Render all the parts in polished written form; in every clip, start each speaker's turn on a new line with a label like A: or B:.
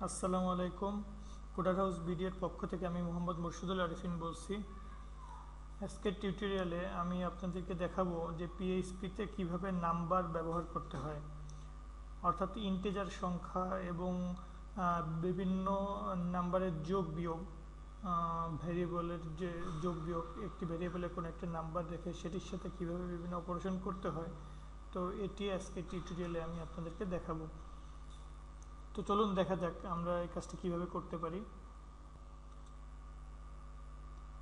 A: আসসালামু আলাইকুম। Coder house বিডিএর পক্ষ থেকে আমি মোহাম্মদ মুর্শিদুল আরিফিন বলছি। আজকের টিউটোরিয়ালে আমি আপনাদেরকে দেখাবো যে পিএইচপিতে কিভাবে নাম্বার ব্যবহার করতে হয়, অর্থাৎ ইন্টিজার সংখ্যা এবং বিভিন্ন নাম্বারের যোগ বিয়োগ, ভ্যারিয়েবলের যে যোগ বিয়োগ, একটি ভ্যারিয়েবলে কোনো একটা নাম্বার রেখে সেটির সাথে কিভাবে বিভিন্ন অপারেশন করতে হয়। তো এটি আজকের টিউটোরিয়ালে আমি আপনাদেরকে দেখাবো। তো চলুন দেখা যাক আমরা এই কাজটি কিভাবে করতে পারি।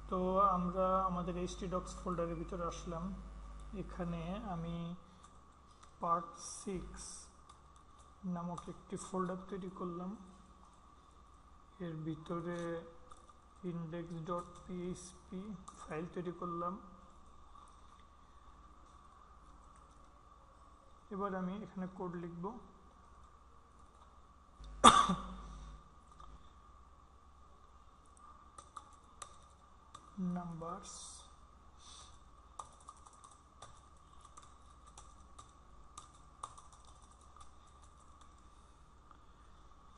A: তো আমরা আমাদের htdocs ফোল্ডারের ভিতরে আসলাম। এখানে আমি পার্ট 6 নামক একটি ফোল্ডার তৈরি করলাম। এর ভিতরে index.php ফাইল তৈরি করলাম। এবার আমি এখানে কোড লিখব। নাম্বারস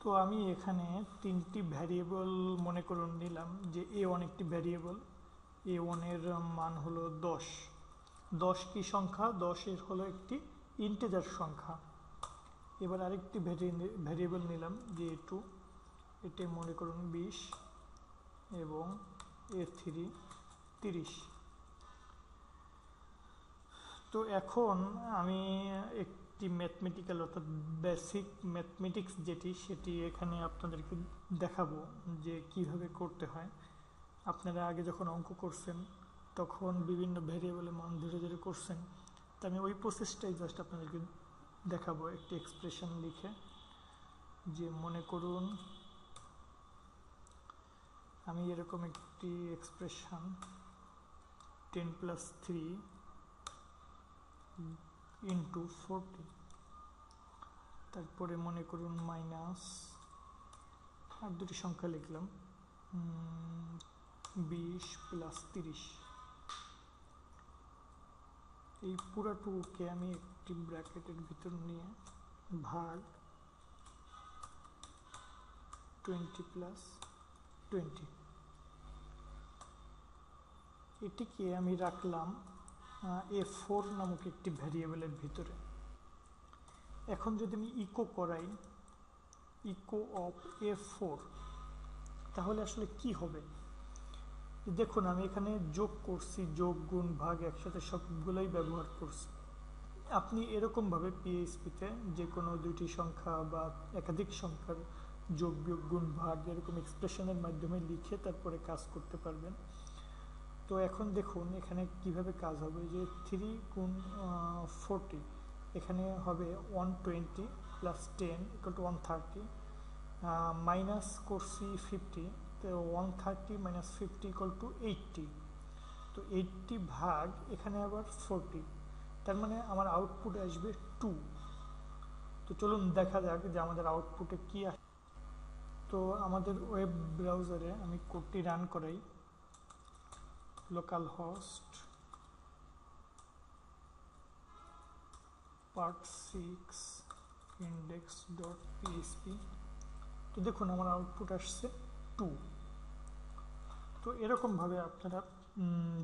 A: তো আমি এখানে তিনটি ভ্যারিয়েবল মনে করুন নিলাম, যে a1 একটি ভ্যারিয়েবল, a1 এর মান হলো 10। 10 কি সংখ্যা? 10 এর হলো একটি ইন্টিজার সংখ্যা। এবার আরেকটি ভ্যারিয়েবল নিলাম যে a2, এটি মনে করুন 20 এবং a3 30। তো এখন আমি একটি ম্যাথমেটিক্যাল অর্থাৎ বেসিক ম্যাথমেটিক্স সেটি এখানে আপনাদেরকে দেখাবো যে কিভাবে করতে হয়। আপনারা আগে যখন অঙ্ক করছেন তখন বিভিন্ন ভ্যারিয়েবলের মান ধরে ধরে করছেন, তো আমি ওই প্রসেসটাই জাস্ট আপনাদেরকে দেখাবো একটি এক্সপ্রেশন লিখে। যে মনে করুন আমি এরকম একটি এক্সপ্রেশন 10 + 3 × 40, তারপরে মনে করুন মাইনাস আর দুটি সংখ্যা লিখলাম 20 + 30। এই পুরাটুকুকে আমি একটি ব্র্যাকেটের ভিতর নিয়ে ভাগ 20 + 20, এটিকে আমি রাখলাম a4 নামক একটি ভ্যারিয়েবলের ভিতরে। এখন যদি আমি ইকো করাই, ইকো অফ a4, তাহলে আসলে কি হবে? দেখুন আমি এখানে যোগ করছি, যোগ গুণ ভাগ একসাথে সবগুলোই ব্যবহার করছি। আপনি এরকমভাবে পিএইচপিতে যে কোনো দুইটি সংখ্যা বা একাধিক সংখ্যার যোগ বিয়োগ গুণ ভাগ এরকম এক্সপ্রেশনের মাধ্যমে লিখে তারপরে কাজ করতে পারবেন। তো এখন দেখুন এখানে কিভাবে কাজ হবে, যে 3 × 40, এখানে হবে 120 + 10 = 130, মাইনাস করছি 50, তো 130 - 50 = 80। তো 80 ভাগ এখানে আবার 40, তার মানে আমার আউটপুট আসবে 2। তো চলুন দেখা যাক যে আমাদের আউটপুটে কি আসে। তো আমাদের ওয়েব ব্রাউজারে আমি কোডটি রান করাই। Local host part 6 index.php। তো দেখুন আমার আউটপুট আসছে 2। তো এরকমভাবে আপনারা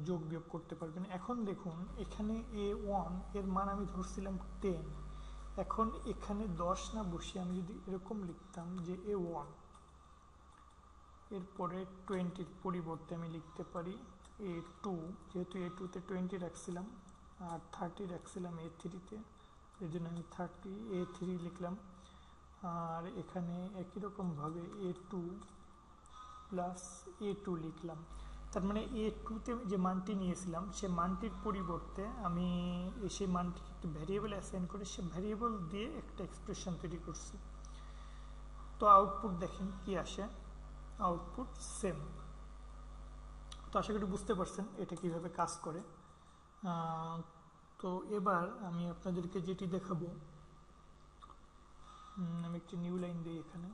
A: যোগ বিয়োগ করতে পারবেন। এখন দেখুন এখানে a1 এর মান আমি ধরছিলাম 10, এখন এখানে 10 না বসিয়ে আমি যদি এরকম লিখতাম যে a1, এরপরে 20-র পরিবর্তে আমি লিখতে পারি a2, যেহেতু a2-তে 20 রাখছিলাম আর 30 রাখছিলাম a3-তে, এই জন্য আমি a3 লিখলাম। আর এখানে একই রকমভাবে a2 + a2 লিখলাম। তার মানে a2-তে যে মানটি নিয়েছিলাম সে মানটির পরিবর্তে আমি সেই মানটিকে একটি ভ্যারিয়েবল অ্যাসাইন করে সে ভ্যারিয়েবল দিয়ে একটা এক্সপ্রেশন তৈরি করছি। তো আউটপুট দেখেন কি আসে, আউটপুট সেম। তো আশা করি বুঝতে পারছেন এটা কিভাবে কাজ করে। তো এবার আমি আপনাদেরকে যেটি দেখাবো, আমি একটি নিউ লাইন দিই এখানে।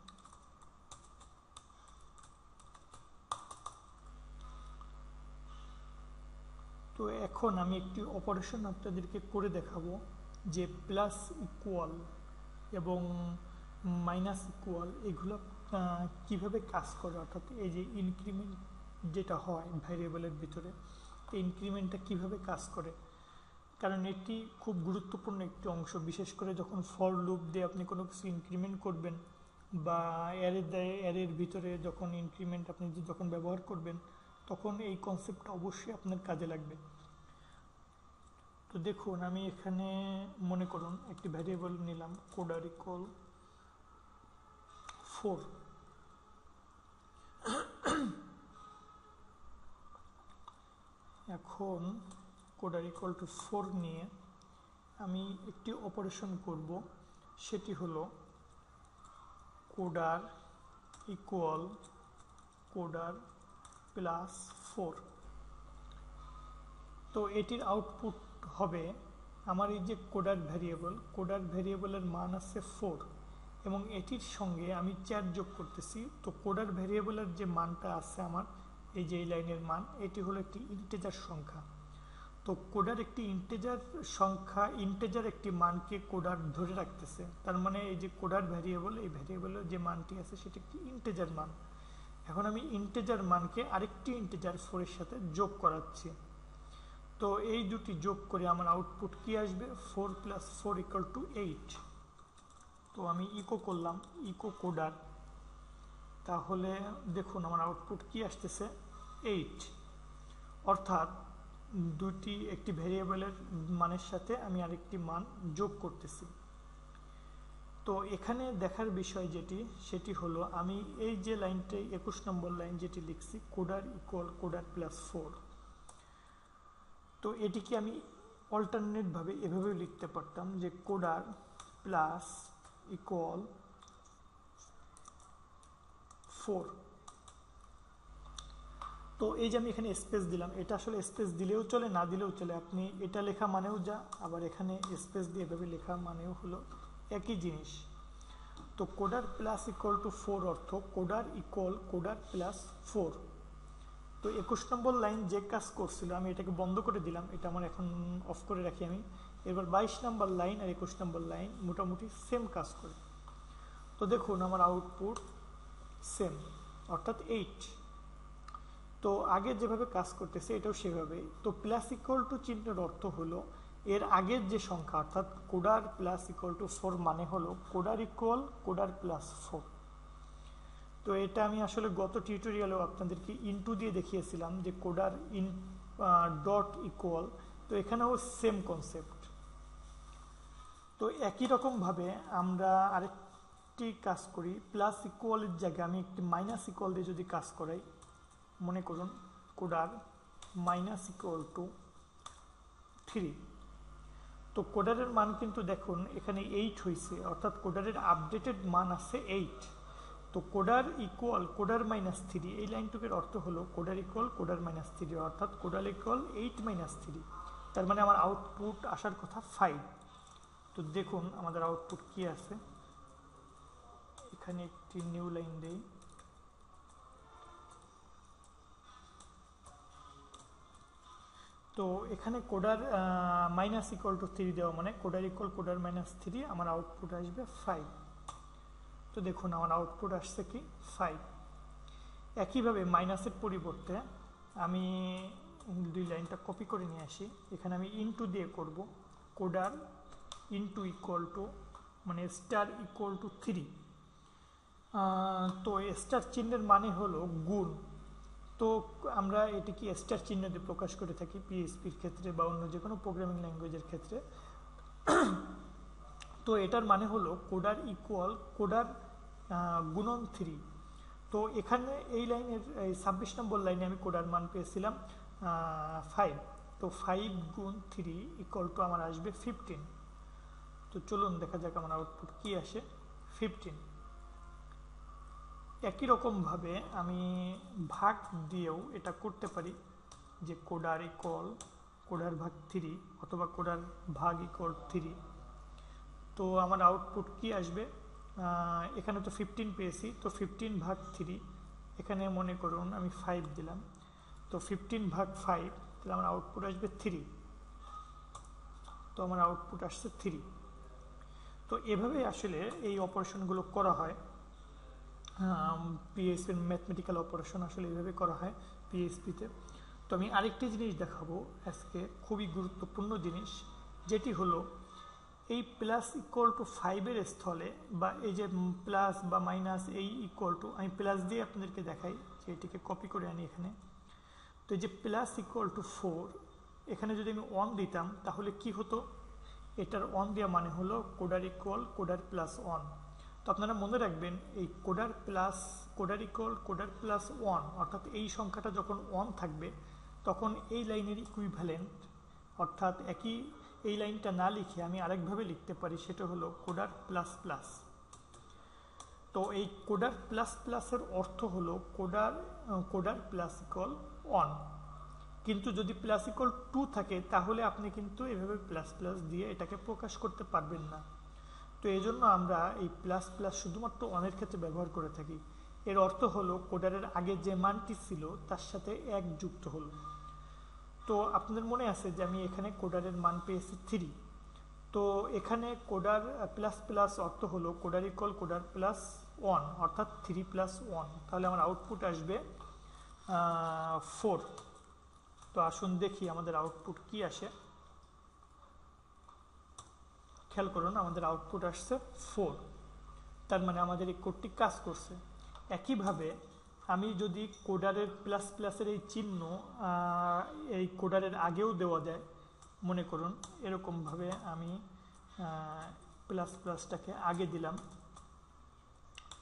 A: তো এখন আমি একটি অপারেশন আপনাদেরকে করে দেখাবো যে প্লাস ইকুয়াল এবং মাইনাস ইকুয়াল এগুলো কিভাবে কাজ করে, অর্থাৎ এই যে ইনক্রিমেন্ট যেটা হয় ভ্যারিয়েবলের ভিতরে, এই ইনক্রিমেন্টটা কিভাবে কাজ করে, কারণ এটি খুব গুরুত্বপূর্ণ একটি অংশ, বিশেষ করে যখন ফর লুপ দিয়ে আপনি কোনো কিছু ইনক্রিমেন্ট করবেন বা অ্যারের ভিতরে যখন ইনক্রিমেন্ট আপনি যখন ব্যবহার করবেন, তখন এই কনসেপ্টটা অবশ্যই আপনার কাজে লাগবে। তো দেখুন আমি এখানে মনে করুন একটি ভ্যারিয়েবল নিলাম কোডার ইকুয়াল 4। এখন কোডার ইকুয়াল টু 4 নিয়ে আমি একটি অপারেশন করব, সেটি হলো কোডার ইকুয়াল কোডার প্লাস 4। তো এটির আউটপুট হবে আমার এই যে কোডার ভ্যারিয়েবলের মান আছে 4 এবং এটির সঙ্গে আমি 4 যোগ করতেছি। তো কোডার ভ্যারিয়েবলের যে মানটা আছে আমার এই যে এই লাইনের মান, এটি হলো একটি ইন্টিজার সংখ্যা। তো কোডার একটি ইন্টিজার সংখ্যা, ইন্টিজার একটি মানকে কোডার ধরে রাখতেছে, তার মানে এই যে কোডার ভ্যারিয়েবল, এই ভ্যারিয়েবলের যে মানটি আছে সেটি একটি ইন্টিজার মান। এখন আমি ইন্টিজার মানকে আরেকটি ইন্টিজার 4 এর সাথে যোগ করাচ্ছি। তো এই দুটি যোগ করে আমার আউটপুট কি আসবে, 4 + 4 = 8। তো আমি ইকো করলাম, ইকো কোডার, তাহলে দেখুন আমার আউটপুট কি আসতেছে 8, অর্থাৎ দুটি একটি ভ্যারিয়েবলের মানের সাথে আমি আরেকটি মান যোগ করতেছি। তো এখানে দেখার বিষয় যেটি, সেটি হলো আমি এই যে লাইনটি 21 নম্বর লাইন যেটি লিখছি কোডার ইকুয়াল কোডার প্লাস 4, তো এটিকে আমি অল্টারনেটভাবে এভাবে লিখতে পারতাম যে কোডার প্লাস ইকুয়াল 4। তো এই যে আমি এখানে স্পেস দিলাম, এটা আসলে স্পেস দিলেও চলে না দিলেও চলে, আপনি এটা লেখা মানেও যা, আবার এখানে স্পেস দিয়ে এভাবে লেখা মানেও হলো একই জিনিস। তো কোডার প্লাস ইকুয়াল টু 4 অর্থ কোডার ইকুয়াল কোডার প্লাস 4। তো 21 নম্বর লাইন যে কাজ করছিল আমি এটাকে বন্ধ করে দিলাম, এটা আমার এখন অফ করে রাখি আমি। এবার 22 নম্বর লাইন আর 21 নম্বর লাইন মোটামুটি সেম কাজ করে। তো দেখুন আমার আউটপুট সেম, অর্থাৎ 8। তো আগে যেভাবে কাজ করতেছে এটাও সেভাবে। তো প্লাস ইকুয়াল টু চিহ্নের অর্থ হলো এর আগের যে সংখ্যা, অর্থাৎ কোডার প্লাস ইকুয়াল টু 4 মানে হলো কোডার ইকুয়াল কোডার প্লাস 4। তো এটা আমি আসলে গত টিউটোরিয়ালেও আপনাদেরকে ইনটু দিয়ে দেখিয়েছিলাম যে কোডার ইন ডট ইকুয়াল, তো এখানেও সেম কনসেপ্ট। তো একই রকমভাবে আমরা আরেকটি কাজ করি, প্লাস ইকুয়ালের জায়গায় আমি একটি মাইনাস ইকুয়াল দিয়ে যদি কাজ করাই, মনে করুন কোডার মাইনাস ইকুয়াল টু 3। তো কোডারের মান কিন্তু দেখুন এখানে 8 হয়েছে, অর্থাৎ কোডারের আপডেটেড মান আছে 8। তো কোডার ইকুয়াল কোডার মাইনাস 3, এই লাইনটুকের অর্থ হলো কোডার ইকুয়াল কোডার মাইনাস 3, অর্থাৎ কোডার ইকুয়াল 8 - 3। তার মানে আমার আউটপুট আসার কথা 5। তো দেখুন আমাদের আউটপুট কি আছে, এখানে একটি নিউ লাইন দেই। তো এখানে কোডার মাইনাস ইকুয়াল টু 3 দেওয়া মানে কোডার ইকুয়াল কোডার মাইনাস 3, আমার আউটপুট আসবে 5। তো দেখুন আমার আউটপুট আসছে কি 5। একইভাবে মাইনাসের পরিবর্তে আমি দুই লাইনটা কপি করে নিয়ে আসি, এখানে আমি ইনটু দিয়ে করব, কোডার ইনটু ইকুয়াল টু মানে স্টার ইকুয়াল টু 3। তো স্টার চিহ্নের মানে হলো গুণ। তো আমরা এটিকে স্টার চিহ্ন দিয়ে প্রকাশ করে থাকি পিএইচপির ক্ষেত্রে বা অন্য যে কোনো প্রোগ্রামিং ল্যাঙ্গুয়েজের ক্ষেত্রে। তো এটার মানে হলো কোডার ইকুয়াল কোডার গুণন 3। তো এখানে এই লাইনের 26 নম্বর লাইনে আমি কোডার মান পেয়েছিলাম 5। তো 5 গুণ 3 ইকুয়াল টু আমার আসবে 15। তো চলুন দেখা যাক আমার আউটপুট কি আসে, 15। একই রকমভাবে আমি ভাগ দিয়েও এটা করতে পারি যে কোডার ইকুয়াল কোডার ভাগ 3 অথবা কোডার ভাগ ইকুয়াল 3। তো আমার আউটপুট কি আসবে, এখানে তো 15 পেয়েছি, তো 15 ভাগ 3, এখানে মনে করুন আমি 5 দিলাম, তো 15 ভাগ 5, তাহলে আমার আউটপুট আসবে 3। তো আমার আউটপুট আসছে 3। তো এভাবে আসলে এই অপারেশনগুলো করা হয়। পিএইচপির ম্যাথমেটিক্যাল অপারেশন আসলে এইভাবে করা হয় পিএইচপিতে। তো আমি আরেকটি জিনিস দেখাবো আজকে, খুবই গুরুত্বপূর্ণ জিনিস, যেটি হলো এই প্লাস ইকুয়াল টু 5-এর স্থলে বা এই যে প্লাস বা মাইনাস এই ইকুয়াল টু, আমি প্লাস দিয়ে আপনাদেরকে দেখাই যে এটিকে কপি করে আনি এখানে। তো এই যে প্লাস ইকুয়াল টু 4, এখানে যদি আমি 1 দিতাম তাহলে কি হতো, এটার 1 দেওয়া মানে হলো কোডার ইকুয়াল কোডার প্লাস 1। তো আপনারা মনে রাখবেন এই কোডার ইকুয়াল কোডার প্লাস 1, অর্থাৎ এই সংখ্যাটা যখন 1 থাকবে তখন এই লাইনের ইকুইভ্যালেন্ট, অর্থাৎ এই লাইনটা না লিখে আমি আরেকভাবে লিখতে পারি, সেটা হলো কোডার প্লাস প্লাস। তো এই কোডার প্লাস প্লাসের অর্থ হলো কোডার প্লাস ইকুয়াল 1, কিন্তু যদি প্লাস ইকুয়াল 2 থাকে তাহলে আপনি কিন্তু এভাবে প্লাস প্লাস দিয়ে এটাকে প্রকাশ করতে পারবেন না। তো এই জন্য আমরা এই প্লাস প্লাস শুধুমাত্র 1-এর ক্ষেত্রে ব্যবহার করে থাকি। এর অর্থ হলো কোডারের আগে যে মানটি ছিল তার সাথে 1 যুক্ত হলো। তো আপনাদের মনে আছে যে আমি এখানে কোডারের মান পেয়েছি 3। তো এখানে কোডার প্লাস প্লাস অর্থ হলো কোডার ইকুয়াল কোডার প্লাস 1, অর্থাৎ 3 প্লাস 1, তাহলে আমার আউটপুট আসবে 4। তো আসুন দেখি আমাদের আউটপুট কি আসে। খেয়াল করুন, আমাদের আউটপুট আসছে 4, তার মানে আমাদের এই কোডটি কাজ করছে। একইভাবে আমি যদি কোডারের প্লাস প্লাসের এই চিহ্ন এই কোডারের আগেও দেওয়া যায়, মনে করুন এরকমভাবে আমি প্লাস প্লাসটাকে আগে দিলাম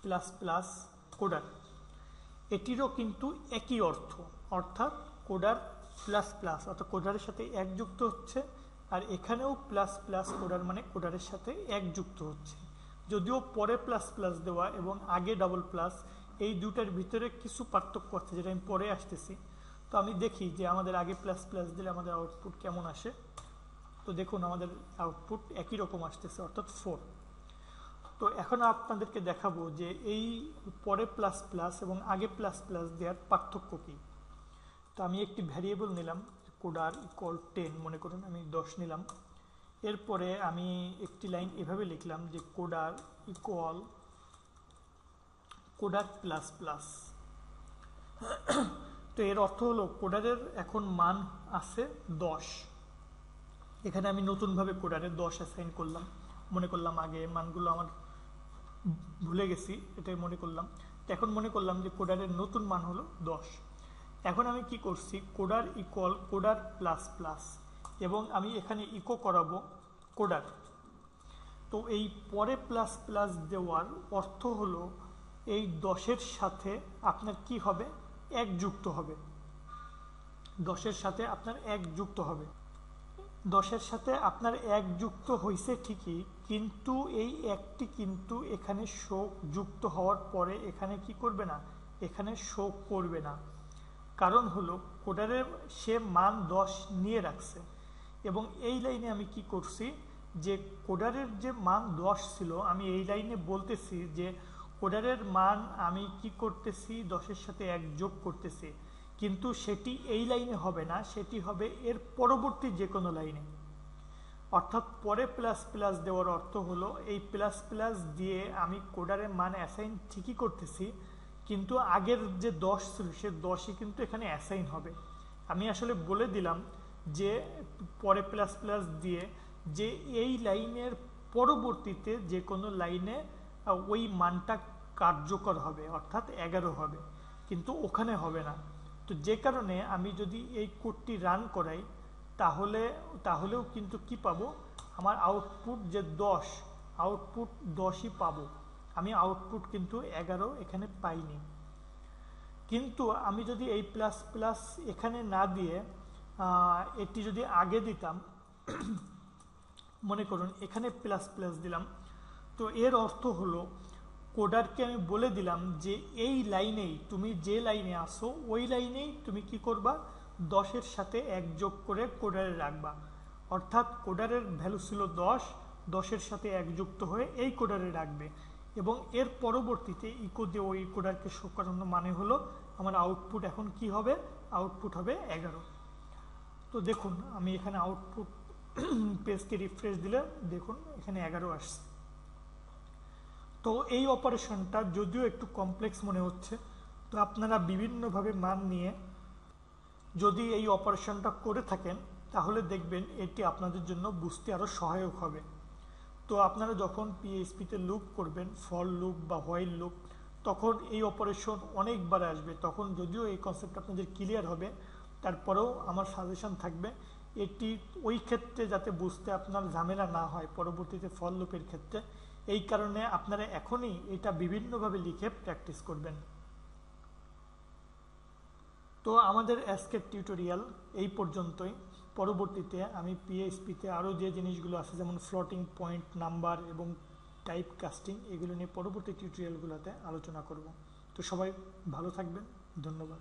A: প্লাস প্লাস কোডার, এটিরও কিন্তু একই অর্থ, অর্থাৎ কোডার প্লাস প্লাস, অর্থাৎ কোডারের সাথে 1 যুক্ত হচ্ছে, আর এখানেও প্লাস প্লাস কোডার মানে কোডারের সাথে 1 যুক্ত হচ্ছে। যদিও পরে প্লাস প্লাস দেওয়া এবং আগে ডাবল প্লাস, এই দুটার ভিতরে কিছু পার্থক্য আছে যেটা আমি পরে আসতেছি। তো আমি দেখি যে আমাদের আগে প্লাস প্লাস দিলে আমাদের আউটপুট কেমন আসে। তো দেখুন আমাদের আউটপুট একই রকম আসতেছে, অর্থাৎ 4। তো এখন আপনাদেরকে দেখাবো যে এই পরে প্লাস প্লাস এবং আগে প্লাস প্লাস দেওয়ার পার্থক্য কী। তো আমি একটি ভ্যারিয়েবল নিলাম কোডার ইকুয়াল 10, মনে করুন আমি 10 নিলাম। এরপরে আমি একটি লাইন এভাবে লিখলাম যে coder equal coder plus plus. তো এর অর্থ হলো কোডারের এখন মান আছে 10, এখানে আমি নতুনভাবে কোডারে 10 অ্যাসাইন করলাম। মনে করলাম আগে মানগুলো আমার ভুলে গেছি, এটাই মনে করলাম। এখন মনে করলাম যে কোডারের নতুন মান হলো 10। এখন আমি কি করছি, coder equal coder plus plus, এবং আমি এখানে ইকো করাবো কোডার। তো এই পরে প্লাস প্লাস দেওয়ার অর্থ হলো এই 10-এর সাথে আপনার কি হবে, 1 যুক্ত হবে। 10-এর সাথে আপনার 1 যুক্ত হবে। 10-এর সাথে আপনার 1 যুক্ত হয়েছে ঠিকই, কিন্তু এই 1টি কিন্তু এখানে শো যুক্ত হওয়ার পরে এখানে কি করবে না, এখানে শো করবে না। কারণ হলো কোডারের সে মান 10 নিয়ে রাখছে, এবং এই লাইনে আমি কি করছি যে কোডারের যে মান 10 ছিল, আমি এই লাইনে বলতেছি যে কোডারের মান আমি কি করতেছি, 10-এর সাথে 1 যোগ করতেছি, কিন্তু সেটি এই লাইনে হবে না, সেটি হবে এর পরবর্তী যে কোনো লাইনে। অর্থাৎ পরে প্লাস প্লাস দেওয়ার অর্থ হলো এই প্লাস প্লাস দিয়ে আমি কোডারের মান অ্যাসাইন ঠিকই করতেছি, কিন্তু আগের যে 10 ছিল সে 10ই কিন্তু এখানে অ্যাসাইন হবে। আমি আসলে বলে দিলাম যে পরে প্লাস প্লাস দিয়ে যে এই লাইনের পরবর্তীতে যে কোনো লাইনে ওই মানটা কার্যকর হবে, অর্থাৎ 11 হবে, কিন্তু ওখানে হবে না। তো যে কারণে আমি যদি এই কোডটি রান করাই তাহলেও কিন্তু কি পাবো, আমার আউটপুট যে 10, আউটপুট 10ই পাবো, আমি আউটপুট কিন্তু 11 এখানে পাইনি। কিন্তু আমি যদি এই প্লাস প্লাস এখানে না দিয়ে এটি যদি আগে দিতাম, মনে করুন এখানে প্লাস প্লাস দিলাম, তো এর অর্থ হলো কোডারকে আমি বলে দিলাম যে এই লাইনেই তুমি যে লাইনে আসো ওই লাইনেই তুমি কি করবা, 10-এর সাথে 1 যোগ করে কোডারে রাখবা। অর্থাৎ কোডারের ভ্যালু ছিল 10, 10-এর সাথে 1 যুক্ত হয়ে এই কোডারে রাখবে, এবং এর পরবর্তীতে ইকো দিয়ে ওই কোডারকে শো করানো মানে হলো আমার আউটপুট এখন কি হবে, আউটপুট হবে 11। তো দেখুন আমি এখানে আউটপুট পেজকে রিফ্রেশ দিলে দেখুন এখানে 11 আসছে। তো এই অপারেশনটা যদিও একটু কমপ্লেক্স মনে হচ্ছে, তো আপনারা বিভিন্নভাবে মান নিয়ে যদি এই অপারেশনটা করে থাকেন তাহলে দেখবেন এটি আপনাদের জন্য বুঝতে আরও সহায়ক হবে। তো আপনারা যখন পিএইচপিতে লুপ করবেন, ফর লুপ বা হোয়াইল লুপ, তখন এই অপারেশন অনেকবার আসবে। তখন যদিও এই কনসেপ্ট আপনাদের ক্লিয়ার হবে, তারপরেও আমার সাজেশন থাকবে এটি ওই ক্ষেত্রে যাতে বুঝতে আপনার ঝামেলা না হয় পরবর্তীতে ফর লুপের ক্ষেত্রে। এই কারণে আপনারা এখনই এটা বিভিন্নভাবে লিখে প্র্যাকটিস করবেন। তো আমাদের আজকের টিউটোরিয়াল এই পর্যন্তই। পরবর্তীতে আমি পিএইচপিতে আরও যে জিনিসগুলো আছে যেমন ফ্লোটিং পয়েন্ট নাম্বার এবং টাইপ কাস্টিং, এগুলো নিয়ে পরবর্তী টিউটোরিয়ালগুলোতে আলোচনা করব। তো সবাই ভালো থাকবেন, ধন্যবাদ।